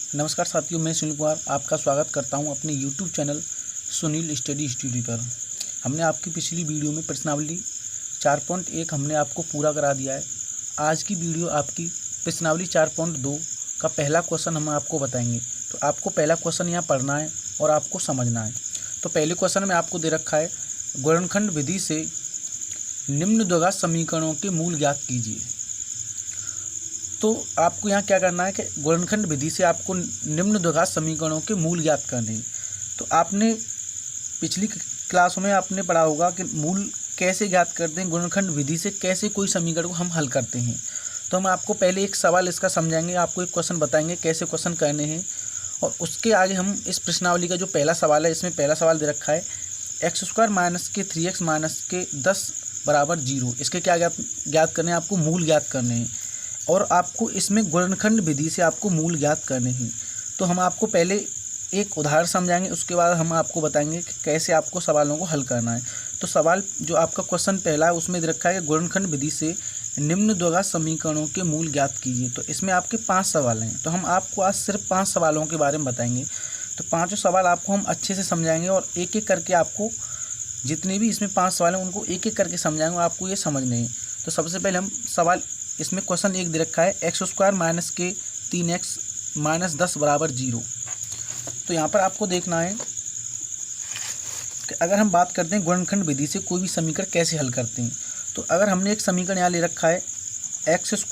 नमस्कार साथियों, मैं सुनील कुमार आपका स्वागत करता हूं अपने YouTube channel Sunil study studio पर। हमने आपकी पिछली वीडियो में प्रश्नावली 4.1 हमने आपको पूरा करा दिया है। आज की वीडियो आपकी प्रश्नावली 4.2 का पहला क्वेश्चन हम आपको बताएंगे। तो आपको पहला क्वेश्चन यहाँ पढ़ना है और आपको समझना है। तो पहले क्वेश्चन में आपको दे रखा है, गुणनखंड विधि से निम्न द्विघात समीकरणों के मूल ज्ञात कीजिए। तो आपको यहाँ क्या करना है कि गुणनखंड विधि से आपको निम्न द्विघात समीकरणों के मूल ज्ञात करने हैं। तो आपने पिछली क्लासों में आपने पढ़ा होगा कि मूल कैसे ज्ञात करते हैं, गुणनखंड विधि से कैसे कोई समीकरण को हम हल करते हैं। तो हम आपको पहले एक सवाल इसका समझाएंगे, आपको एक क्वेश्चन बताएंगे कैसे क्वेश्चन करने हैं, और उसके आगे हम इस प्रश्नावली का जो पहला सवाल है, इसमें पहला सवाल दे रखा है x² माइनस के 3x माइनस के 10 बराबर 0। इसके क्या ज्ञात करने हैं, आपको मूल ज्ञात करने हैं, और आपको इसमें गुणनखंड विधि से आपको मूल ज्ञात करने हैं। तो हम आपको पहले एक उदाहरण समझाएंगे, उसके बाद हम आपको बताएंगे कि कैसे आपको सवालों को हल करना है। तो सवाल जो आपका क्वेश्चन पहला है उसमें दे रखा है कि गुणनखंड विधि से निम्न द्विघात समीकरणों के मूल ज्ञात कीजिए। तो इसमें आपके 5 सवाल हैं। तो हम आपको आज सिर्फ 5 सवालों के बारे में बताएंगे। तो 5 सवाल आपको हम अच्छे से समझाएंगे और एक एक करके आपको जितने भी इसमें 5 सवाल हैं उनको एक एक करके समझाएंगे, आपको ये समझने हैं। तो सबसे पहले हम सवाल, इसमें क्वेश्चन 1 दे रखा है x² माइनस के 3x माइनस 10 बराबर 0। तो यहाँ पर आपको देखना है कि अगर हम बात करते हैं गुणनखंड विधि से कोई भी समीकरण कैसे हल करते हैं। तो अगर हमने एक समीकरण यहाँ ले रखा है x²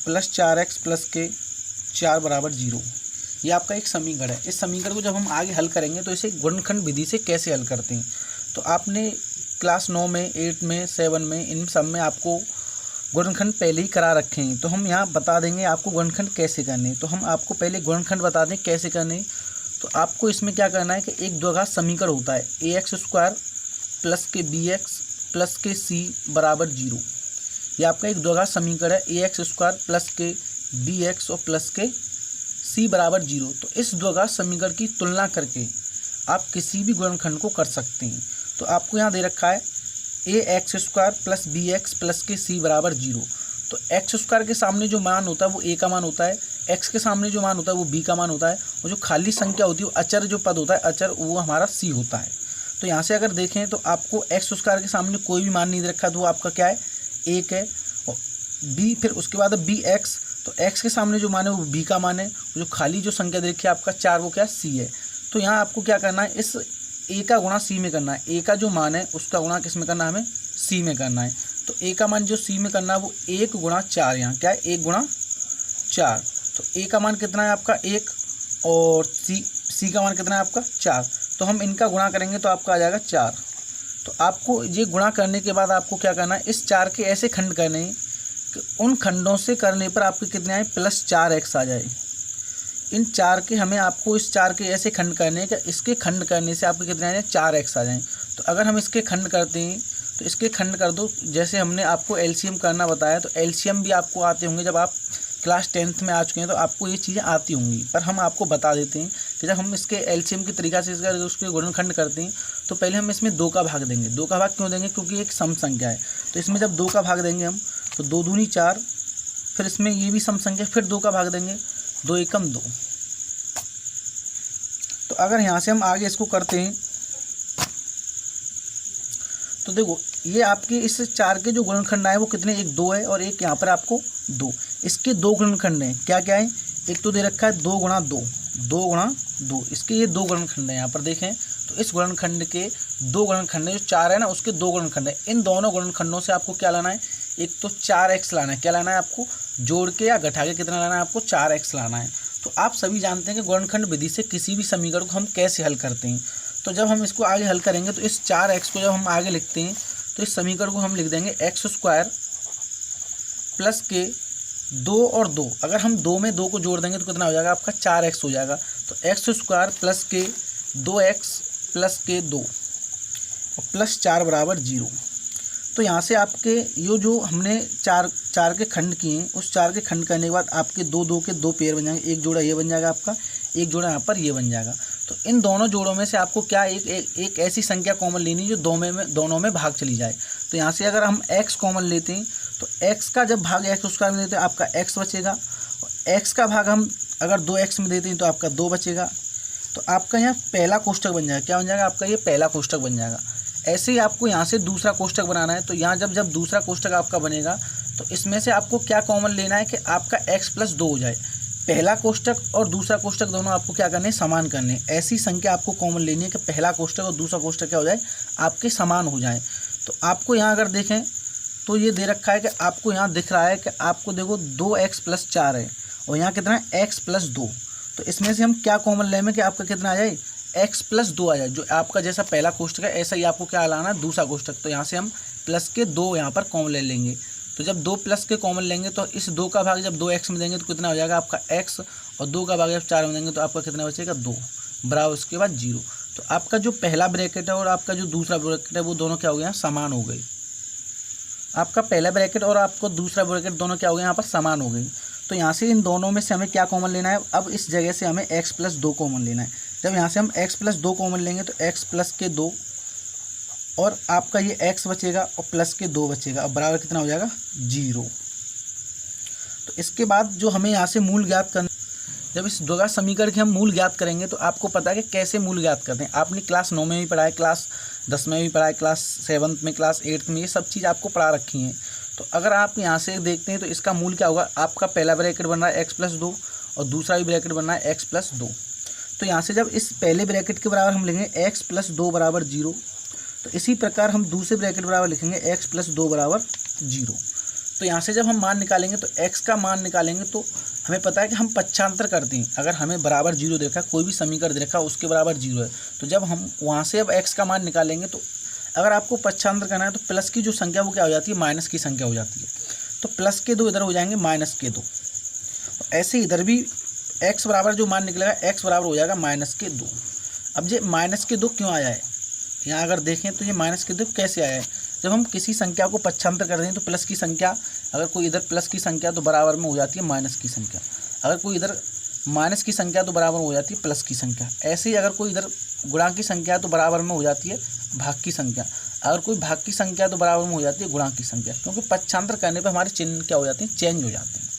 प्लस 4x प्लस के 4 बराबर 0, ये आपका एक समीकरण है। इस समीकरण को जब हम आगे हल करेंगे तो इसे गुणनखंड विधि से कैसे हल करते हैं। तो आपने क्लास 9 में, 8 में, 7 में, इन सब में आपको गुणनखंड पहले ही करा रखे हैं। तो हम यहाँ बता देंगे आपको गुणनखंड कैसे करने हैं। तो हम आपको पहले गुणनखंड बता दें कैसे करने हैं। तो आपको इसमें क्या करना है कि एक द्विघात समीकरण होता है ax² प्लस के bx प्लस के c बराबर 0। ये आपका एक द्विघात समीकरण है ax² प्लस के bx और प्लस के c बराबर 0। तो इस द्विघात समीकरण की तुलना करके आप किसी भी गुणनखंड को कर सकते हैं। तो आपको यहाँ दे रखा है ax² प्लस bx प्लस के c बराबर 0। तो x² के सामने जो मान होता है वो a का मान होता है, x के सामने जो मान होता है वो b का मान होता है, और जो खाली संख्या होती है, अचर जो पद होता है अचर, वो हमारा c होता है। तो यहाँ से अगर देखें तो आपको x² के सामने कोई भी मान नहीं दे रखा, तो वो आपका क्या है, 1 है। और b, फिर उसके बाद bx, तो x के सामने जो मान है वो b का मान है, जो खाली जो संख्या दे रखी है आपका 4, वो क्या है, c है। तो यहाँ आपको क्या करना है, इस a का गुणा c में करना है। a का जो मान है उसका गुणा किस में करना है, हमें c में करना है। तो a का मान जो c में करना है वो 1 गुणा 4, यहाँ क्या है, 1 गुणा 4। तो a का मान कितना है आपका 1, और c का मान कितना है आपका 4। तो हम इनका गुणा करेंगे तो आपका आ जाएगा 4। तो आपको ये गुणा करने के बाद आपको क्या करना है, इस 4 के ऐसे खंड करने हैं कि उन खंडों से करने पर आपके कितने आए, प्लस 4x आ जाए। इन 4 के हमें आपको इस 4 के ऐसे खंड करने हैं कि इसके खंड करने से आपके कितने आ जाए, 4x आ जाएँ। तो अगर हम इसके खंड करते हैं तो इसके खंड कर दो। जैसे हमने आपको एलसीएम करना बताया, तो एलसीएम भी आपको आते होंगे, जब आप क्लास 10th में आ चुके हैं तो आपको ये चीज़ें आती होंगी। पर हम आपको बता देते हैं कि जब हम इसके एलसीएम की तरीक़ा से उसके गुणनखंड करते हैं तो पहले हम इसमें 2 का भाग देंगे। 2 का भाग क्यों देंगे, क्योंकि एक सम संख्या है। तो इसमें जब 2 का भाग देंगे हम, तो 2 दूनी 4, फिर इसमें ये भी सम संख्या, फिर 2 का भाग देंगे, 2 एकम 2। तो अगर यहाँ से हम आगे इसको करते हैं तो देखो, ये आपके इस 4 के जो गुणनखंड आए वो कितने, एक 2 है और एक यहाँ पर आपको 2। इसके 2 गुणनखंड हैं, क्या क्या है, एक तो दे रखा है 2 गुणा 2, 2 गुणा 2, इसके ये 2 गुणनखंड हैं। यहाँ पर देखें तो इस गुणनखंड के 2 गुणनखंड है, जो 4 है ना उसके 2 गुणनखंड है। इन दोनों गुणनखंडों से आपको क्या लाना है, एक तो 4x लाना है। क्या लाना है आपको, जोड़ के या घटा के कितना लाना है, आपको 4x लाना है। तो आप सभी जानते हैं कि गुणनखंड विधि से किसी भी समीकरण को हम कैसे हल करते हैं। तो जब हम इसको आगे हल करेंगे तो इस 4x को जब हम आगे लिखते हैं तो इस समीकरण को हम लिख देंगे x² प्लस के 2 और 2। अगर हम 2 में 2 को जोड़ देंगे तो कितना हो जाएगा, आपका 4x हो जाएगा। तो x² प्लस के 2x प्लस के 2 और प्लस 4 बराबर 0। तो यहाँ से आपके ये जो हमने 4 के खंड किए हैं, उस 4 के खंड करने के बाद आपके 2 के 2 पेयर बन जाएंगे। एक जोड़ा ये बन जाएगा आपका, एक जोड़ा यहाँ पर ये बन जाएगा। तो इन दोनों जोड़ों में से आपको क्या एक ऐसी संख्या कॉमन लेनी जो दोनों में भाग चली जाए। तो यहाँ से अगर हम x कॉमन लेते हैं तो x का जब भाग x² में लेते हैं आपका x बचेगा, और x का भाग हम अगर 2x में देते हैं तो आपका 2 बचेगा। तो आपका यहाँ पहला कोष्ठक बन जाएगा। क्या बन जाएगा आपका? ये पहला कोष्ठक बन जाएगा। ऐसे ही आपको यहाँ से दूसरा कोष्ठक बनाना है। तो यहाँ जब दूसरा कोष्ठक आपका बनेगा तो इसमें से आपको क्या कॉमन लेना है कि आपका x + 2 हो जाए। पहला कोष्ठक और दूसरा कोष्ठक दोनों आपको क्या करने हैं? समान करने हैं। ऐसी संख्या आपको कॉमन लेनी है कि पहला कोष्ठक और दूसरा कोष्ठक क्या हो जाए? आपके समान हो जाए। तो आपको यहाँ अगर देखें तो ये दे रखा है कि आपको यहाँ दिख रहा है कि आपको देखो 2x + 4 है और यहाँ कितना है? x + 2। तो इसमें से हम क्या कॉमन लेंगे कि आपका कितना आ जाए? x + 2 आ जाए। जो आपका जैसा पहला कोष्ठक है ऐसा ही आपको क्या लाना है? दूसरा कोष्ठक। तो यहाँ से हम प्लस के 2 यहाँ पर कॉमन ले लेंगे। तो जब 2 प्लस के कॉमन लेंगे तो इस 2 का भाग जब 2x में देंगे तो कितना हो जाएगा आपका x, और 2 का भाग जब 4 में देंगे तो आपका कितना बचेगा? 2 बराबर उसके बाद 0। तो आपका जो पहला ब्रैकेट है और आपका जो दूसरा ब्रैकेट है वो दोनों क्या हो गए? समान हो गई। आपका पहला ब्रैकेट और आपको दूसरा ब्रैकेट दोनों क्या हो गए? यहाँ पर समान हो गई। तो यहाँ से इन दोनों में से हमें क्या कॉमन लेना है? अब इस जगह से हमें x + 2 कॉमन लेना है। जब यहाँ से हम x + 2 कॉमन लेंगे तो x + के 2 और आपका ये x बचेगा और प्लस के 2 बचेगा। अब बराबर कितना हो जाएगा? 0। तो इसके बाद जो हमें यहाँ से मूल ज्ञात करना, जब इस द्विघात समीकरण के हम मूल ज्ञात करेंगे तो आपको पता है कि कैसे मूल ज्ञात करते हैं। आपने क्लास 9 में भी पढ़ा है, क्लास 10 में भी पढ़ा है, क्लास 7 में, क्लास 8 में, ये सब चीज़ आपको पढ़ा रखी हैं। तो अगर आप यहाँ से देखते हैं तो इसका मूल क्या होगा? आपका पहला ब्रैकेट बन रहा है x + 2 और दूसरा भी ब्रैकेट बन रहा है x + 2। तो यहाँ से जब इस पहले ब्रैकेट के बराबर हम लिखेंगे x + 2 बराबर 0, तो इसी प्रकार हम दूसरे ब्रैकेट बराबर लिखेंगे x + 2 बराबर 0। तो यहाँ से जब हम मान निकालेंगे तो x का मान निकालेंगे तो हमें पता है कि हम पक्षांतर करते हैं। अगर हमें बराबर 0 देखा, कोई भी समीकरण दे रखा उसके बराबर 0 है, तो जब हम वहाँ से अब x का मान निकालेंगे तो अगर आपको पक्षांतर करना है तो प्लस की जो संख्या वो क्या हो जाती है? माइनस की संख्या हो जाती है। तो प्लस के 2 इधर हो जाएंगे माइनस के 2। ऐसे इधर भी x बराबर जो मान निकलेगा x बराबर हो जाएगा -2। अब ये -2 क्यों आया है? यहाँ अगर देखें तो ये -2 कैसे आया है? जब हम किसी संख्या को पक्षांतर करते हैं तो प्लस की संख्या, अगर कोई इधर प्लस की संख्या तो बराबर में हो जाती है माइनस की संख्या, अगर कोई इधर माइनस की संख्या तो बराबर में हो जाती है प्लस की संख्या। ऐसे ही अगर कोई इधर गुणांक की संख्या तो बराबर में हो जाती है भाग की संख्या, अगर कोई भाग की संख्या तो बराबर में हो जाती है गुणांक की संख्या। क्योंकि पक्षांतर करने पर हमारे चिन्ह क्या हो जाते हैं? चेंज हो जाते हैं।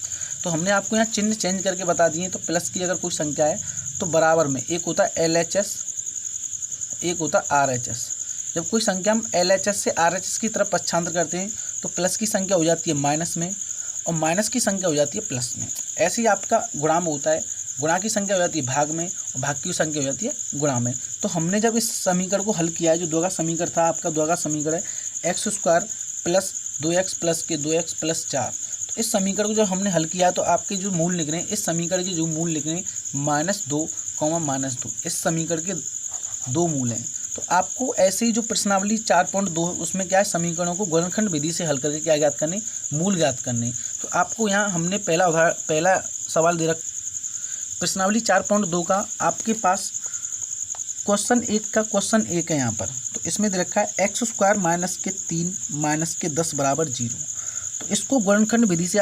तो हमने आपको यहाँ चिन्ह चेंज करके बता दिए। तो प्लस की अगर कोई संख्या है तो बराबर में एक होता है LHS, एक होता है RHS। जब कोई संख्या हम LHS से RHS की तरफ पक्षांतर करते हैं तो प्लस की संख्या हो जाती है माइनस में और माइनस की संख्या हो जाती है प्लस में। ऐसे ही आपका गुणा में होता है, गुणा की संख्या हो जाती है भाग में और भाग की संख्या हो जाती है गुणा में। तो हमने जब इस समीकरण को हल किया है, जो द्विघात समीकरण था आपका, द्विघात समीकरण है x² + 2x + के 2x + 4। तो इस समीकरण को जब हमने हल किया तो आपके जो मूल निकले, इस समीकरण के जो मूल निकले -2, -2, इस समीकरण के 2 मूल हैं। तो आपको ऐसे ही जो प्रश्नावली 4.2 उसमें क्या है? समीकरणों को गुणनखंड विधि से हल करके क्या ज्ञात करने? मूल ज्ञात करने। तो आपको यहाँ हमने पहला सवाल दे रखा प्रश्नावली 4.2 का, आपके पास क्वेश्चन 1 का क्वेश्चन 1 है यहाँ पर। तो इसमें दे रखा है x² - 3 - के 10 बराबर 0। तो इसको गुणनखंड विधि से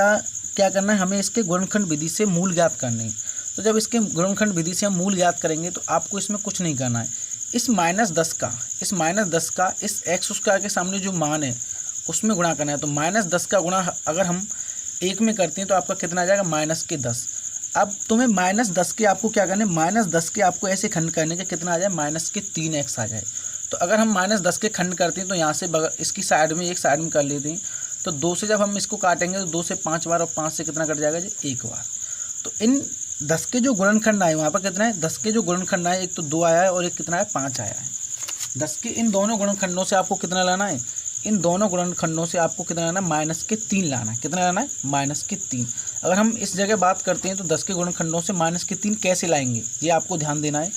क्या करना है? हमें इसके गुणनखंड विधि से मूल ज्ञात करने हैं। तो जब इसके गुणनखंड विधि से हम मूल ज्ञात करेंगे तो आपको इसमें कुछ नहीं करना है। इस -10 का इस x² के सामने जो मान है उसमें गुणा करना है। तो -10 का गुणा अगर हम 1 में करते हैं तो आपका कितना आ जाएगा? -10। अब तुम्हें -10 के आपको क्या करना है? -10 के आपको ऐसे खंड करने के कितना आ जाए? -3x आ जाए। तो अगर हम -10 के खंड करते हैं तो यहाँ से इसकी साइड में, एक साइड में कर लेते हैं। तो 2 से जब हम इसको काटेंगे तो 2 से 5 बार और 5 से कितना कट जाएगा? 1 बार। तो इन 10 के जो गुणनखंड आए वहाँ पर कितना है? 10 के जो गुणनखंड आए, एक तो 2 आया है और एक कितना है? 5 आया है। 10 के इन दोनों गुणनखंडों से आपको कितना लाना है? इन दोनों गुणनखंडों से आपको कितना लाना है? -3 लाना है। कितना लाना है? -3। अगर हम इस जगह बात करते हैं तो 10 के गुणनखंडों से -3 कैसे लाएंगे, ये आपको ध्यान देना है।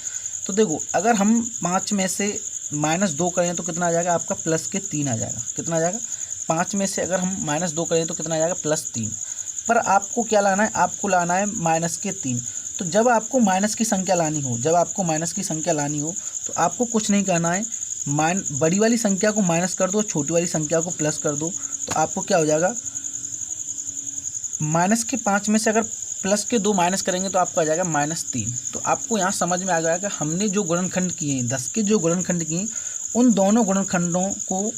तो देखो, अगर हम 5 में से -2 करें तो कितना आ जाएगा? आपका +3 आ जाएगा। कितना आ जाएगा? 5 में से अगर हम -2 करें तो कितना आ जाएगा? +3। पर आपको क्या लाना है? आपको लाना है -3। तो जब आपको माइनस की संख्या लानी हो, तो आपको कुछ नहीं करना है। बड़ी वाली संख्या को माइनस कर दो, छोटी वाली संख्या को प्लस कर दो। तो आपको क्या हो जाएगा? -5 में से अगर +2 माइनस करेंगे तो आपको आ जाएगा -3। तो आपको यहाँ समझ में आ गया कि हमने जो गुणनखंड किए हैं, 10 के जो गुणनखंड किए, उन दोनों गुणनखंडों को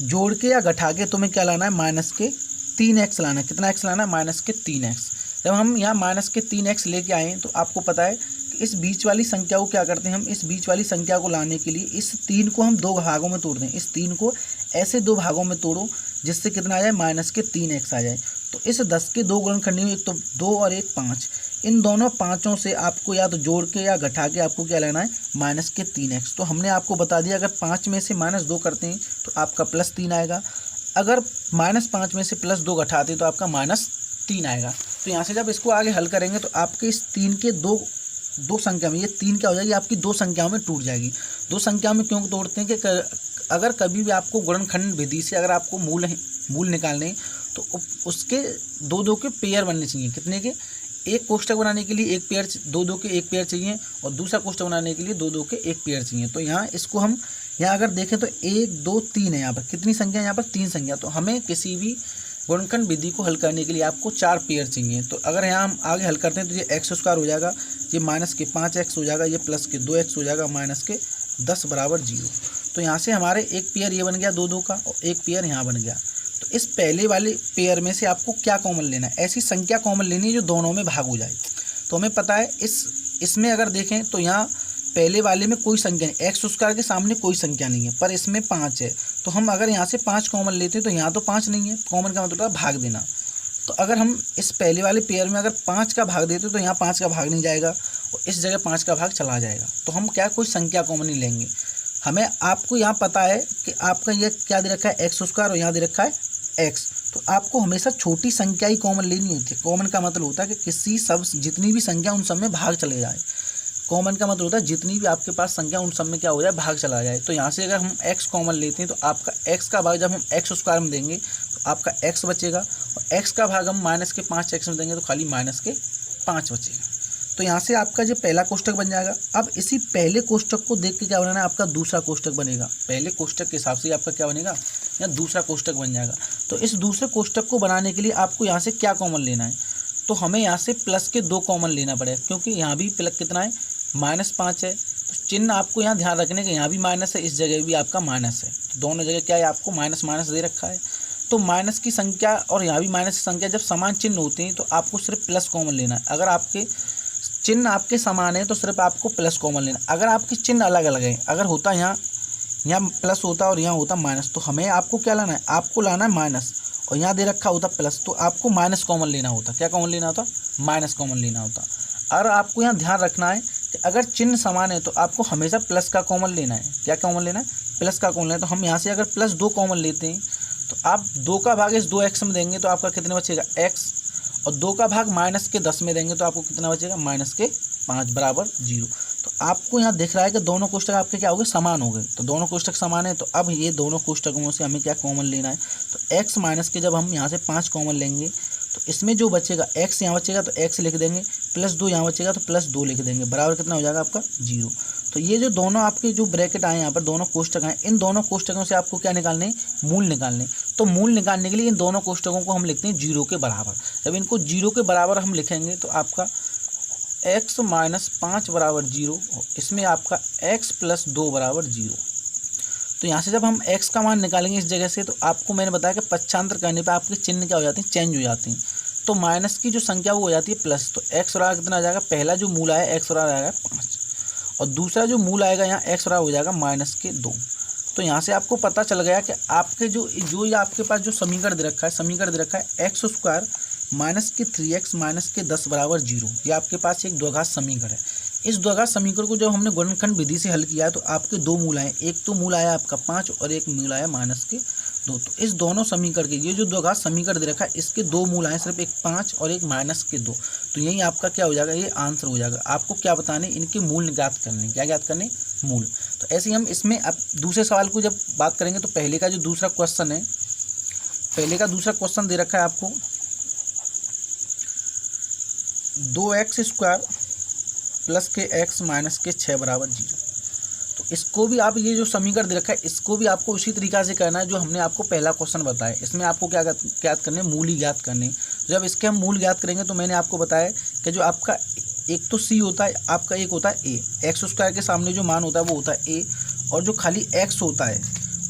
जोड़ के या घटा के तुम्हें क्या लाना है? -3x लाना है। कितना x लाना है? -3x। जब हम यहाँ माइनस के 3x लेके आए हैं तो आपको पता है कि इस बीच वाली संख्या को क्या करते हैं, हम इस बीच वाली संख्या को लाने के लिए इस 3 को हम 2 भागों में तोड़ दें। इस 3 को ऐसे 2 भागों में तोड़ो जिससे कितना आ जाए, माइनस के 3x आ जाए। तो इस 10 के 2 गुणनखंड में, एक तो 2 और एक 5, इन दोनों पाँचों से आपको या तो जोड़ के या घटा के आपको क्या लेना है, माइनस के 3x। तो हमने आपको बता दिया अगर 5 में से -2 करते हैं तो आपका +3 आएगा, अगर -5 में से +2 घटाते हैं तो आपका -3 आएगा। तो यहाँ से जब इसको आगे हल करेंगे तो आपके इस 3 के दो संख्या में, ये 3 क्या हो जाएगी, आपकी 2 संख्याओं में टूट जाएगी। 2 संख्याओं में क्यों तोड़ते हैं कि अगर कभी भी आपको गुणनखंड विधि से अगर आपको मूल निकालने तो उसके 2 के पेयर बनने चाहिए। कितने के, एक कोष्ठक बनाने के लिए एक पेयर, 2 के एक पेयर चाहिए, और दूसरा कोष्ठक बनाने के लिए 2 के एक पेयर चाहिए। तो यहाँ इसको हम यहाँ अगर देखें तो 1 2 3 है, यहाँ पर कितनी संख्या है, यहाँ पर 3 संख्या। तो हमें किसी भी गुणनखंड विधि को हल करने के लिए आपको 4 पेयर चाहिए। तो अगर यहाँ हम आगे हल करते हैं तो ये x² हो जाएगा, ये माइनस के 5x हो जाएगा, ये प्लस के 2x हो जाएगा, माइनस के 10 = 0। तो यहाँ से हमारे एक पेयर ये बन गया 2 का, और एक पेयर यहाँ बन गया। तो इस पहले वाले पेयर में से आपको क्या कॉमन लेना है, ऐसी संख्या कॉमन लेनी है जो दोनों में भाग हो जाए। तो हमें पता है इसमें अगर देखें तो यहाँ पहले वाले में कोई संख्या नहीं, x² के सामने कोई संख्या नहीं है, पर इसमें 5 है। तो हम अगर यहाँ से 5 कॉमन लेते हैं तो यहाँ तो 5 नहीं है, कॉमन का मतलब भाग देना। तो अगर हम इस पहले वाले पेयर में अगर 5 का भाग देते तो यहाँ 5 का भाग नहीं जाएगा और इस जगह 5 का भाग चला जाएगा। तो हम क्या कोई संख्या कॉमन नहीं लेंगे। हमें आपको यहाँ पता है कि आपका ये क्या दे रखा है, x² और यहाँ दे रखा है x। तो आपको हमेशा छोटी संख्या ही कॉमन लेनी होती है। कॉमन का मतलब होता है कि किसी सब जितनी भी संख्या उन सब में भाग चले जाए। कॉमन का मतलब होता है जितनी भी आपके पास संख्या उन सब में क्या हो जाए, भाग चला जाए। तो यहाँ से अगर हम x कॉमन लेते हैं तो आपका x का भाग जब हम x² में देंगे तो आपका x बचेगा, और x का भाग हम माइनस के 5x में देंगे तो खाली माइनस के 5 बचेगा। तो यहाँ से आपका जो पहला कोष्ठक बन जाएगा। अब इसी पहले कोष्ठक को देख के क्या बनाना है, आपका दूसरा कोष्ठक बनेगा। पहले कोष्ठक के हिसाब से आपका क्या बनेगा, या दूसरा कोष्ठक बन जाएगा। तो इस दूसरे कोष्ठक को बनाने के लिए आपको यहाँ से क्या कॉमन लेना है, तो हमें यहाँ से प्लस के 2 कॉमन लेना पड़ेगा, क्योंकि यहाँ भी प्लस कितना है, -5 है। तो चिन्ह आपको यहाँ ध्यान रखने के, यहाँ भी माइनस है, इस जगह भी आपका माइनस है। तो दोनों जगह क्या है, आपको माइनस माइनस दे रखा है। तो माइनस की संख्या और यहाँ भी माइनस की संख्या जब समान चिन्ह होते हैं तो आपको सिर्फ प्लस कॉमन लेना है। अगर आपके चिन्ह आपके समान है तो सिर्फ आपको प्लस कॉमन लेना। अगर आपके चिन्ह अलग अलग हैं, अगर होता यहाँ प्लस होता और यहाँ होता माइनस, तो हमें आपको क्या लाना है, आपको लाना है माइनस, और यहाँ दे रखा होता प्लस, तो आपको माइनस कॉमन लेना होता। क्या कॉमन लेना होता, माइनस कॉमन लेना होता। और आपको यहाँ ध्यान रखना है कि अगर चिन्ह समान है तो आपको हमेशा प्लस का कॉमन लेना है। क्या कॉमन लेना है, प्लस का कॉमन लेना है। तो हम यहाँ से अगर +2 कॉमन लेते हैं तो आप 2 का भाग इस 2x में देंगे तो आपका कितना बचेगा, x, और 2 का भाग माइनस के 10 में देंगे तो आपको कितना बचेगा, माइनस के 5 = 0। तो आपको यहाँ दिख रहा है कि दोनों कोष्ठक आपके क्या हो गए, समान हो गए। तो दोनों कोष्ठक समान है, तो अब ये दोनों कोष्ठकों में से हमें क्या कॉमन लेना है, तो x माइनस के जब हम यहाँ से 5 कॉमन लेंगे तो इसमें जो बचेगा, x यहाँ बचेगा तो x लिख देंगे, +2 यहाँ बचेगा तो +2 लिख देंगे, बराबर कितना हो जाएगा आपका 0। तो ये जो दोनों आपके जो ब्रैकेट आए यहाँ पर, दोनों कोष्ठक आए, इन दोनों कोष्ठकों से आपको क्या निकालने, मूल निकालने। तो मूल निकालने के लिए इन दोनों कोष्ठकों को हम लिखते हैं 0 के बराबर। जब इनको 0 के बराबर हम लिखेंगे तो आपका x - 5 = 0, इसमें आपका x + 2 = 0। तो यहाँ से जब हम x का मान निकालेंगे इस जगह से, तो आपको मैंने बताया कि पक्षांतर करने पे आपके चिन्ह क्या हो जाते हैं, चेंज हो जाते हैं। तो माइनस की जो संख्या वो हो जाती है प्लस। तो x बराबर कितना आ जाएगा, पहला जो मूल आया x बराबर आएगा 5, और दूसरा जो मूल आएगा यहाँ x बराबर हो जाएगा -2। तो यहाँ से आपको पता चल गया कि आपके जो ये आपके पास जो समीकरण दे रखा है x² -3x -10 = 0। ये आपके पास एक द्विघात समीकरण है। इस द्विघात समीकरण को जब हमने गुणनखंड विधि से हल किया तो आपके 2 मूल आए, एक तो मूल आया आपका 5 और एक मूल आया -2। तो इस दोनों समीकरण के, ये जो द्विघात समीकरण दे रखा है, इसके 2 मूल आए, सिर्फ एक 5 और एक -2। तो यही आपका क्या हो जाएगा, ये आंसर हो जाएगा। आपको क्या बताने, इनके मूल ज्ञात करने। क्या ज्ञात करने, मूल। तो ऐसे ही हम इसमें अब दूसरे सवाल को जब बात करेंगे तो पहले का जो दूसरा क्वेश्चन है, पहले का दूसरा क्वेश्चन दे रखा है आपको 2x² + के x - के 6 = 0। तो इसको भी आप, ये जो समीकरण दे रखा है, इसको भी आपको उसी तरीका से करना है जो हमने आपको पहला क्वेश्चन बताया। इसमें आपको क्या ज्ञात करने, मूल ही ज्ञात करने। जब इसके हम मूल ज्ञात करेंगे तो मैंने आपको बताया कि जो आपका एक तो c होता है आपका, एक होता है a। x² के सामने जो मान होता है वो होता है a, और जो खाली x होता है